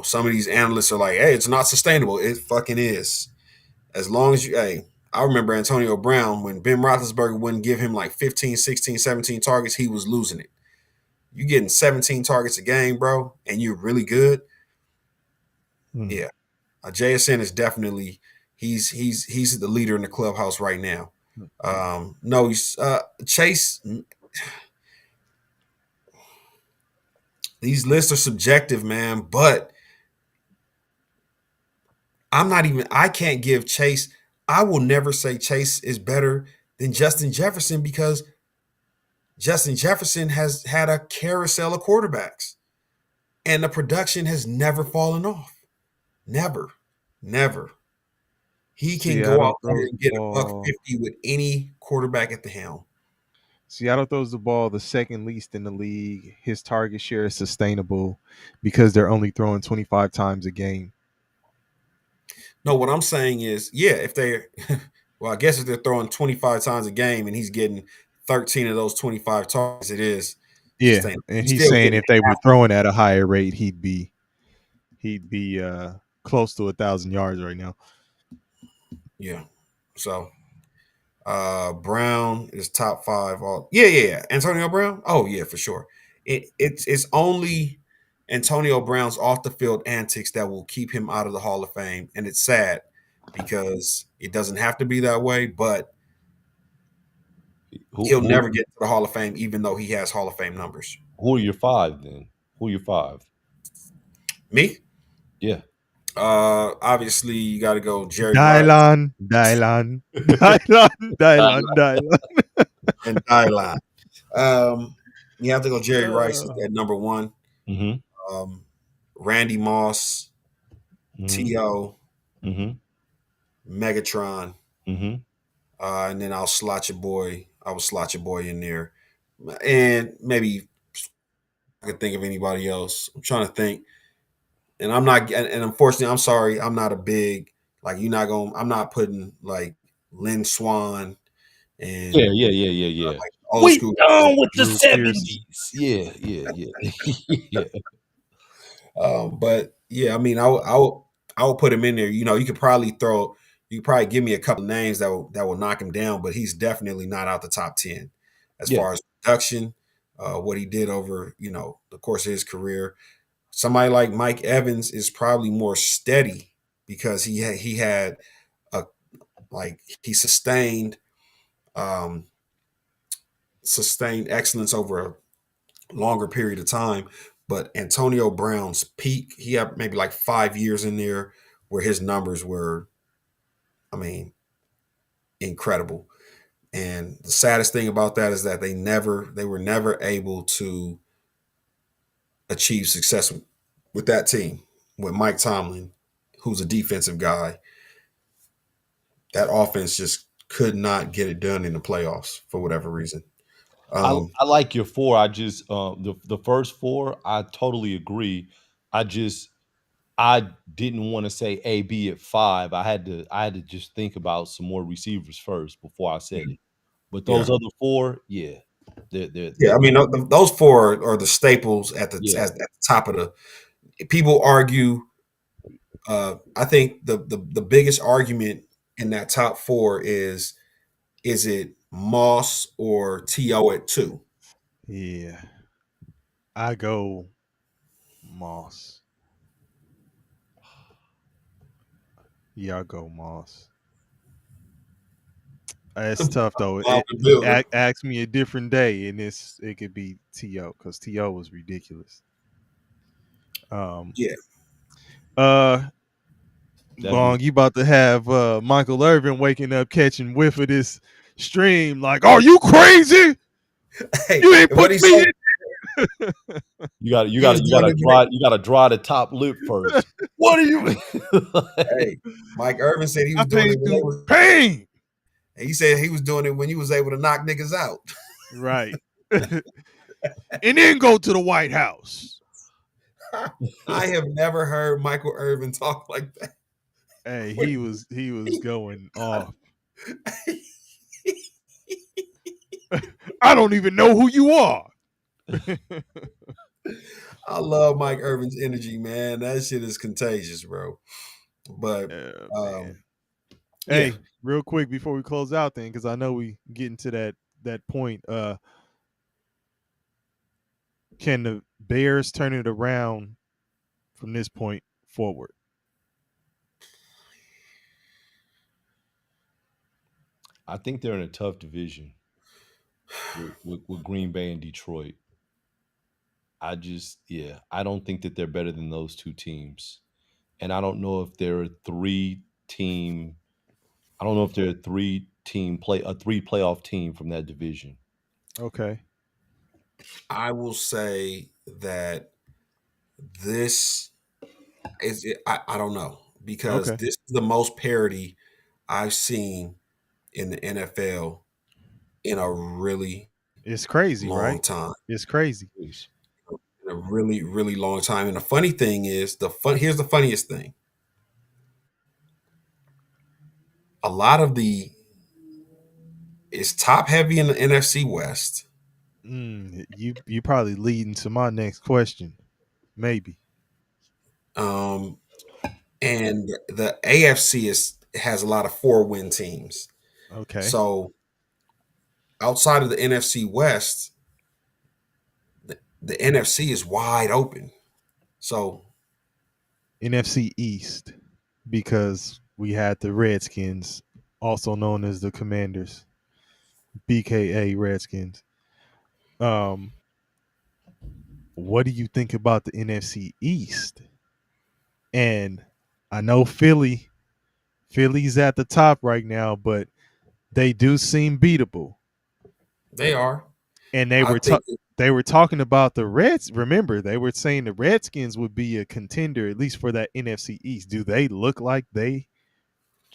some of these analysts are like, hey, it's not sustainable. It fucking is. As long as I remember Antonio Brown, when Ben Roethlisberger wouldn't give him like 15, 16, 17 targets, he was losing it. You getting 17 targets a game, bro, and you're really good. Yeah. JSN is definitely he's the leader in the clubhouse right now. No, he's Chase. these lists are subjective, man. But I can't give Chase. I will never say Chase is better than Justin Jefferson because Justin Jefferson has had a carousel of quarterbacks and the production has never fallen off. Never, never. He can go Seattle out there throws and the get a buck ball. 50 with any quarterback at the helm. Seattle throws the ball the second least in the league. His target share is sustainable because they're only throwing 25 times a game. No, what I'm saying is, yeah, if they're, well, I guess if they're throwing 25 times a game and he's getting 13 of those 25 targets, it is Yeah, sustainable. and He's he's still saying getting if they were half. throwing at a higher rate, he'd be close to 1,000 yards right now. Yeah. So Brown is top five. All yeah. Antonio Brown. Oh yeah, for sure. It's only Antonio Brown's off the field antics that will keep him out of the Hall of Fame, and it's sad because it doesn't have to be that way, but Who he'll who never get to the Hall of Fame, even though he has Hall of Fame numbers. who are your five then? Who are your five? Me, Yeah. obviously, you got to go Jerry Rice Dylan, Dylan, Dylan, Dylan, Dylan. and Dylan. You have to go Jerry Rice Uh, at number one. Mm-hmm. Um, Randy Moss, Mm-hmm. T.O., Mm-hmm. Megatron, Mm-hmm. and then I'll slot your boy. I will slot your boy in there, and maybe I could think of anybody else. I'm trying to think, and I'm not. And unfortunately, I'm sorry, I'm not a big like. You're not going. I'm not putting like Lynn Swan Yeah, and yeah. like old We school guys. done with the Drew Pearson. 70s. Yeah. Yeah. But yeah, I mean, I will put him in there. You know, you could probably give me a couple of names that will knock him down, but he's definitely not out the top 10 as Yeah. far as production, what he did over the course of his career. Somebody like Mike Evans is probably more steady because he had a like he um, sustained excellence over a longer period of time. But Antonio Brown's peak, he had maybe like 5 years in there where his numbers were, I mean, incredible. And the saddest thing about that is that they were never able to achieve success with that team. With Mike Tomlin, who's a defensive guy, that offense just could not get it done in the playoffs for whatever reason. Um, I like your four. I just the first four, I totally agree. I just I didn't want to say AB at five. I had to just think about some more receivers first before I said it. But yeah, those other four, yeah. yeah. They're I mean, those four are the staples yeah. at the top of the. People argue. I think the biggest argument in that top four is it Moss or To at two? Yeah, I go Moss. Yeah, I go Moss. It's tough though. Bob the Builder. Ask me a different day, and it could be To because To was ridiculous. Um, Yeah, uh, That'd be Bong, you about to have Michael Irvin waking up catching whiff of this stream? Like, are you crazy? hey, You ain't and what put he me said, in. you got you he got was you doing got to it. dry the top lip first. What are you? Hey, Mike Irvin said he I was doing pain it when they through was. pain. He said he was doing it when he was able to knock niggas out. Right. And then go to the White House. I have never heard Michael Irvin talk like that. Hey, he was going off. I don't even know who you are. I love Mike Irvin's energy, man. That shit is contagious, bro. But Man. yeah, Hey, real quick before we close out then, because I know we getting to that point. Can the Bears turn it around from this point forward? I think they're in a tough division with Green Bay and Detroit. I don't think that they're better than those two teams. And I don't know if they're a three team. I don't know if they're a three playoff team from that division. Okay. I will say that this I don't know because Okay. this is the most parity I've seen in the NFL in a really It's crazy, long right? time. It's crazy. Please. In a really, really long time. And the funny thing is, here's the funniest thing. A lot of the it's top heavy in the NFC West. You probably leading to my next question. Maybe. Um, and the AFC has a lot of 4-win teams. Okay. So outside of the NFC West, the NFC is wide open. So NFC East, because we had the Redskins, also known as the Commanders, BKA Redskins. Um, what do you think about the NFC East? And I know Philly's at the top right now, but they do seem beatable. they are. And I think they were talking about the Reds. Remember, they were saying the Redskins would be a contender at least for that NFC East. Do they look like they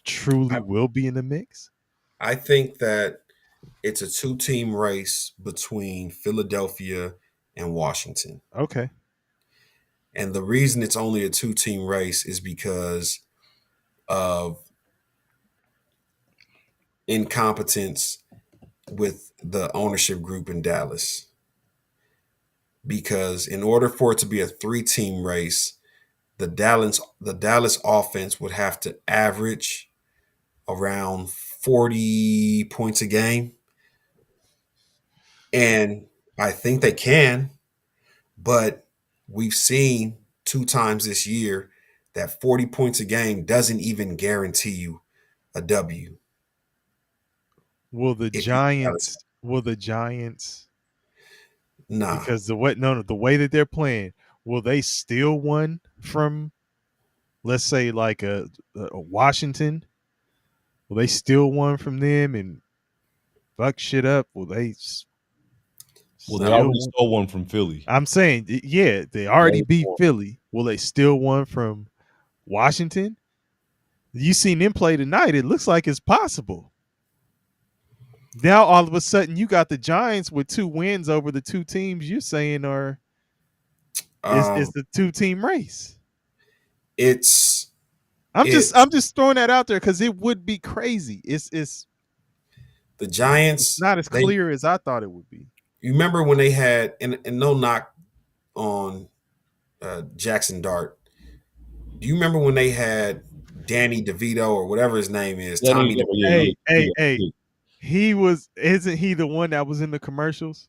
truly I, will be in the mix? I think that it's a 2-team race between Philadelphia and Washington. Okay. And the reason it's only a 2-team race is because of incompetence with the ownership group in Dallas. Because in order for it to be a 3-team race, the Dallas offense would have to average around 40 points a game. And I think they can, but we've seen 2 times this year that 40 points a game doesn't even guarantee you a W. Will the If you Giants? Will the Giants? nah, Because the way no, the way that they're playing, will they steal one from, let's say, like a Washington? Will they steal one from them and fuck shit up? Will they Well, they steal already one? stole one from Philly. I'm saying, yeah, they already beat Philly. Will they steal one from Washington? You seen them play tonight. It looks like it's possible. Now all of a sudden you got the Giants with 2 wins over the two teams you're saying are is um, the 2-team race. it's I'm it's just throwing that out there because it would be crazy. the It's Giants. not as They clear as I thought it would be. You remember when they had and no knock on Jackson Dart. Do you remember when they had Danny DeVito or whatever his name is, That ain't Tommy never, DeVito? Hey, hey, yeah. hey. Isn't he the one that was in the commercials?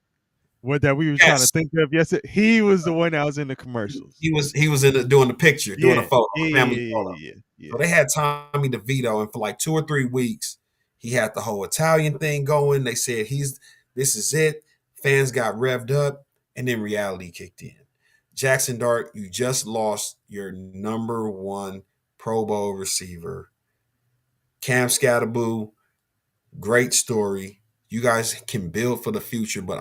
What that we were trying to Yes, think of yesterday? He was the one that was in the commercials. he was doing the picture, doing a Yeah, photo, yeah, a yeah, family yeah, photo. yeah, yeah. So they had Tommy DeVito, and for like 2 or 3 weeks, he had the whole Italian thing going. They said this is it. Fans got revved up, and then reality kicked in. Jackson Dart, you just lost your number one Pro Bowl receiver. Cam Scatterboo, great story. You guys can build for the future, but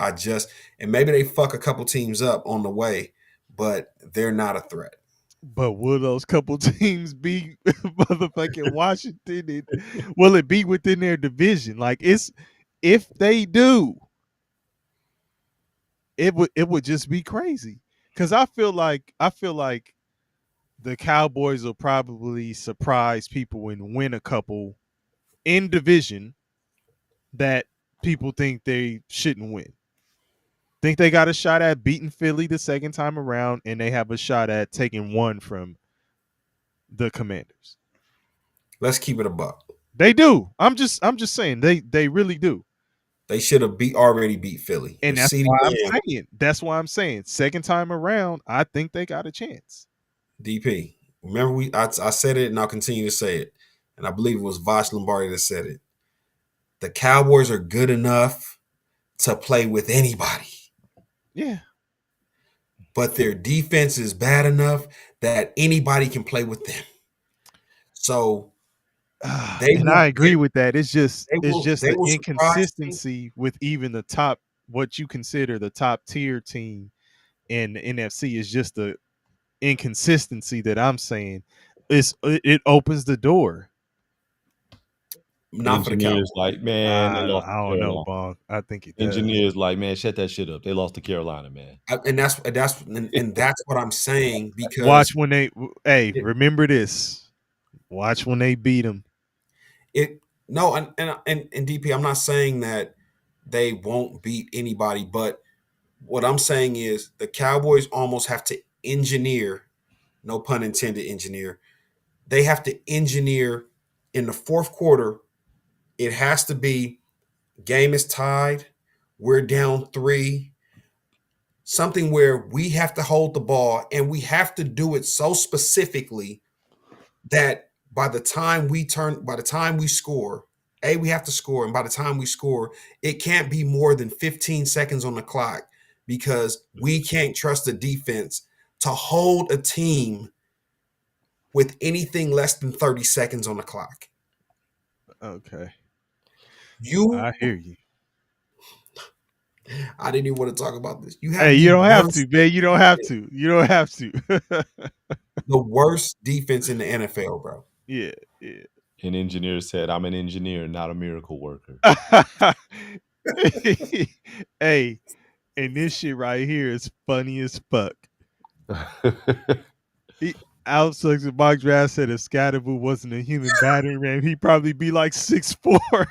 and maybe they fuck a couple teams up on the way, but they're not a threat. But will those couple teams be motherfucking Washington? And will it be within their division? Like if they do, it would just be crazy. Cause I feel like the Cowboys will probably surprise people and win a couple in division that people think they shouldn't win. Think they got a shot at beating Philly the second time around, and they have a shot at taking one from the Commanders. Let's keep it a buck. They do. I'm just saying they really do. They should have already beat Philly. And If that's CeeDee why I'm Lamb, saying. That's why I'm saying. Second time around, I think they got a chance. DP, remember I said it and I'll continue to say it. And I believe it was Vosh Lombardi that said it. The Cowboys are good enough to play with anybody. Yeah. but their defense is bad enough that anybody can play with them. So they And will I agree with that. It's just they the will surprise me. inconsistency with even the top, what you consider the top tier team in the NFC is just the inconsistency that I'm saying. It opens the door. Not for the Cowboys. Engineers like, man, they lost I to don't know, Carolina. Bong. I think it does. Engineers like, man, shut that shit up. They lost to Carolina, man. And that's what I'm saying, because Watch when they it, remember this. Watch when they beat them. it no and DP, I'm not saying that they won't beat anybody, but what I'm saying is the Cowboys almost have to engineer, no pun intended, engineer. They have to engineer in the fourth quarter. It has to be game is tied, we're down 3, something where we have to hold the ball, and we have to do it so specifically that by the time we score, we have to score, and by the time we score, it can't be more than 15 seconds on the clock, because we can't trust the defense to hold a team with anything less than 30 seconds on the clock. Okay. You I hear you. I didn't even want to talk about this. You have Hey, you the don't have worst, to, man. You don't have to. You don't have to. the worst defense in the NFL, bro. Yeah, yeah. An engineer said, I'm an engineer, not a miracle worker. Hey, and this shit right here is funny as fuck. Alex and Mark Draft said if Scatterboo wasn't a human battering ram, he'd probably be like 6'4".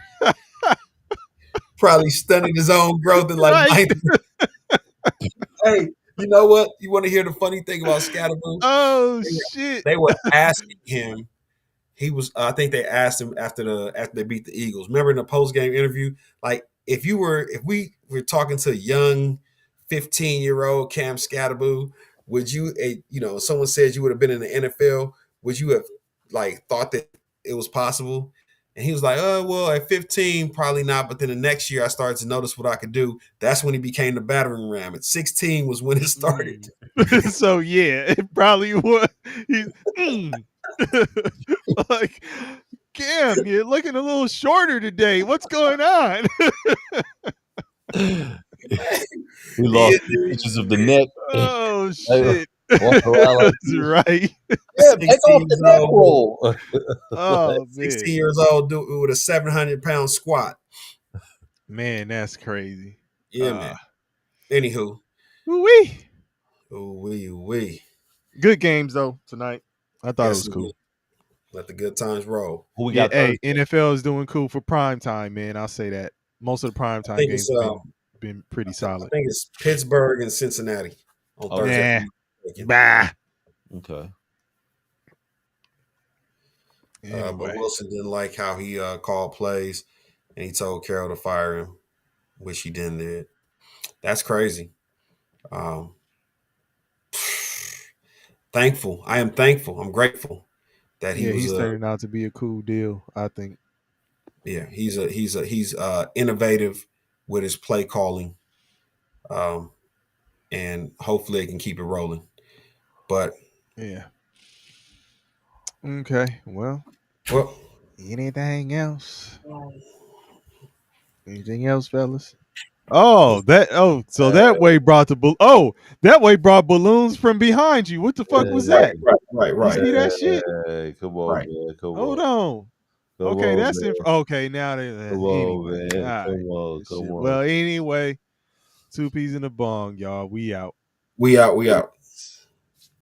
Probably stunning his own growth in like Right. 90. Hey, you know what? You want to hear the funny thing about Scatterboo? Oh shit. They were asking him. He was. I think they asked him after they beat the Eagles. Remember in the post game interview, like if we were talking to a young 15-year-old Cam Scatterboo, would you, someone said you would have been in the NFL, would you have like thought that it was possible? And he was like, oh, well, at 15, probably not. But then the next year I started to notice what I could do. That's when he became the battering ram. At 16 was when it started. So yeah, it probably was. Like, Cam, you're looking a little shorter today. What's going on? He lost 3 inches of the neck. Oh shit. Walk around like That's right. yeah, take off the neck roll. Oh 16 man. years old, do it with a 700-pound squat. Man, that's crazy. Yeah, man. Anywho. Wee. Ooh-wee. Good games though tonight. I thought it was cool. Let the good times roll. Who we got? Hey, NFL is doing cool for prime time, man. I'll say that. Most of the prime time games been pretty solid. I think it's Pittsburgh and Cincinnati on Thursday. Bah. Okay. Anyway. But Wilson didn't like how he called plays, and he told Carroll to fire him, which he then did. That's crazy. Thankful. I am thankful. I'm grateful that he's turning out to be a cool deal, I think. Yeah, he's innovative with his play calling, and hopefully they can keep it rolling. But yeah. Okay. Well, anything else? Anything else, fellas? So that way brought that way brought balloons from behind you. What the fuck was that? Right. You see that shit? Hey, come on, man. Hold on. Okay, that's it. Okay, now they. Come on, man. Come on. Well, anyway, 2 peas in a bong, y'all. We out. We out.